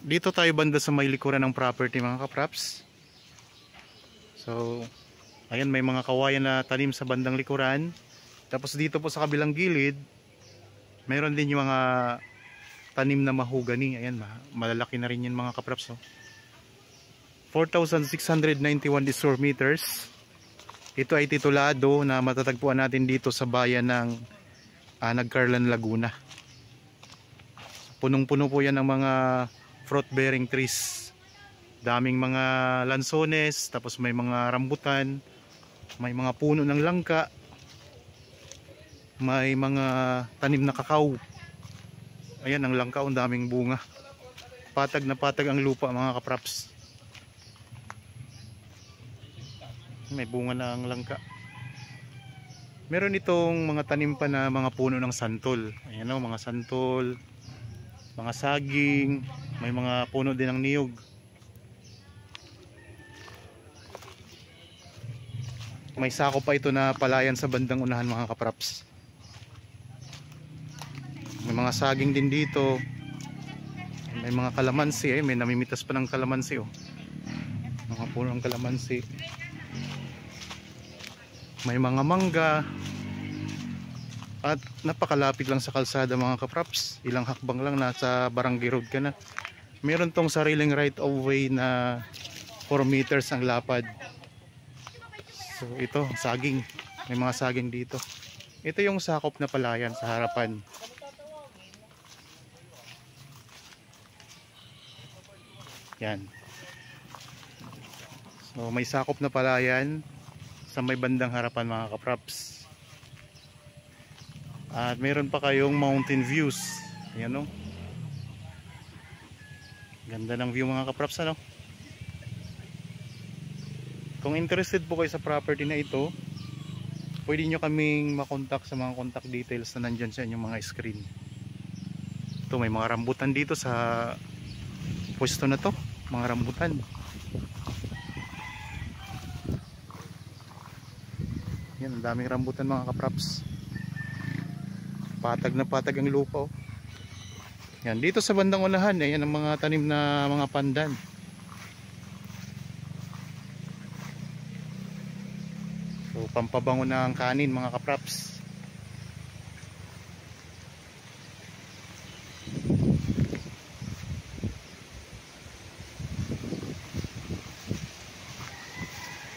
Dito tayo banda sa may likuran ng property mga kapraps. So ayan, may mga kawayan na tanim sa bandang likuran. Tapos dito po sa kabilang gilid, mayroon din yung mga tanim na mahogany. Ayan, malalaki na rin yun mga kapraps. 4,691 square meters. Ito ay titulado na matatagpuan natin dito sa bayan ng Nagcarlan, Laguna. Punong-puno po yan ng mga fruit bearing trees. Daming mga lansones, tapos may mga rambutan, may mga puno ng langka, may mga tanim na kakao. Ayan, ang langka, ang daming bunga. Patag na patag ang lupa mga kapraps. May bunga na ang langka. Meron itong mga tanim pa na mga puno ng santol. Ayan o, mga santol, mga saging, may mga puno din ng niyog. May sako pa ito na palayan sa bandang unahan mga kapraps. May mga saging din dito. May mga kalamansi, may namimitas pa ng kalamansi oh. Mga puno ng kalamansi. May mga mangga. At napakalapit lang sa kalsada mga kapraps. Ilang hakbang lang, nasa barangay road ka na. Meron tong sariling right of way na 4 meters ang lapad. So ito, saging. May mga saging dito. Ito yung sakop na palayan sa harapan. Yan. So may sakop na palayan sa may bandang harapan mga kapraps. At meron pa kayong mountain views. Ayan o. Ganda ng view mga kapraps ano. Kung interested po kayo sa property na ito, pwede nyo kaming makontak sa mga contact details na nandyan sa inyong mga screen. Ito, may mga rambutan dito sa pwesto na to. Mga rambutan. Yan, ang daming rambutan mga kapraps. Patag na patag ang lupa oh. Yan, dito sa bandang unahan, ayan ang mga tanim na mga pandan. So pampabango na ang kanin mga kapraps.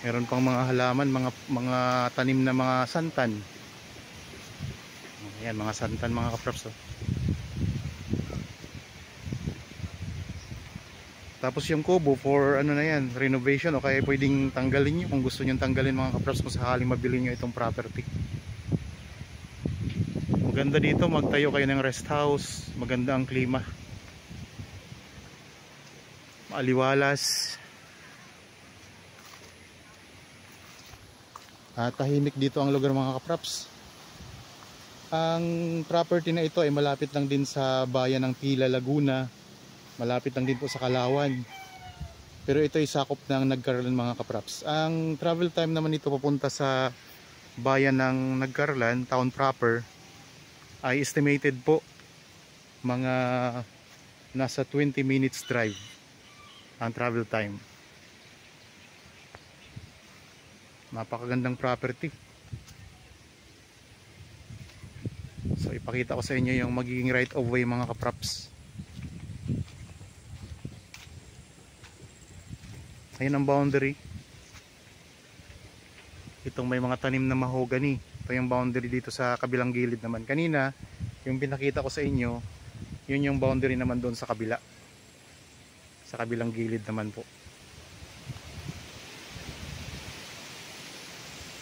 Meron pang mga halaman, mga tanim na mga santan. Ayan, mga santan mga kapraps oh. Tapos yung kubo for ano na yan, renovation o kaya pwedeng tanggalin nyo kung gusto nyo tanggalin mga kapraps kung sakaling mabili nyo itong property. Maganda dito, magtayo kayo ng rest house. Maganda ang klima, maaliwalas at tahimik dito ang lugar mga kapraps. Ang property na ito ay malapit lang din sa bayan ng Pila, Laguna. Malapit lang din po sa Kalawan. Pero ito ay sakop ng Nagcarlan mga kapraps. Ang travel time naman ito papunta sa bayan ng Nagcarlan, town proper, ay estimated po mga nasa 20 minutes drive ang travel time. Napakagandang property. So ipakita ko sa inyo yung magiging right of way mga kapraps. Ayan ang boundary. Itong may mga tanim na mahogany. Ito yung boundary dito sa kabilang gilid naman. Kanina, yung pinakita ko sa inyo, yun yung boundary naman doon sa kabila. Sa kabilang gilid naman po.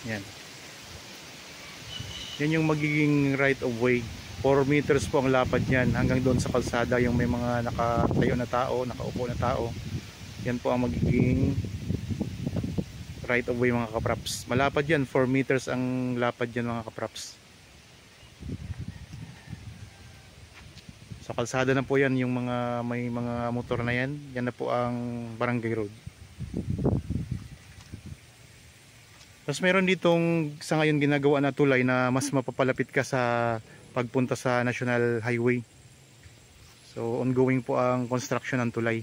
Yan. Yan yung magiging right of way. 4 meters po ang lapad niyan hanggang doon sa kalsada yung may mga nakatayo na tao, nakaupo na tao. Yan po ang magiging right of way mga kapraps. Malapad yan, 4 meters ang lapad yan mga kapraps. Sa kalsada na po yan yung mga may mga motor na yan. Yan na po ang barangay road. Tapos meron ditong sa ngayon ginagawa na tulay na mas mapapalapit ka sa pagpunta sa National Highway. So ongoing po ang construction ng tulay.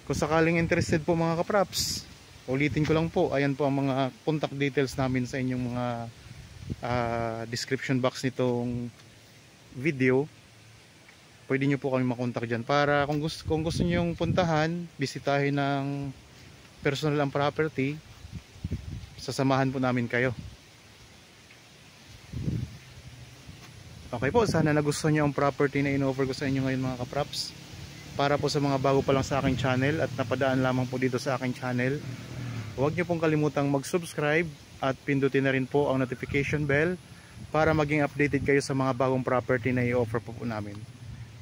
Kung sakaling interested po mga kapraps, ulitin ko lang po, ayan po ang mga contact details namin sa inyong mga description box nitong video. Pwede nyo po kami makontak dyan para kung gusto nyo yung puntahan, bisitahin ng personal ang property, sasamahan po namin kayo. Okay po, sana nagustuhan nyo ang property na in-offer ko sa inyo ngayon mga kapraps. Para po sa mga bago pa lang sa aking channel at napadaan lamang po dito sa aking channel, huwag nyo pong kalimutang mag-subscribe at pindutin na rin po ang notification bell para maging updated kayo sa mga bagong property na i-offer po namin.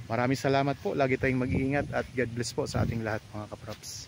Maraming salamat po, lagi tayong mag-iingat at God bless po sa ating lahat mga kapraps.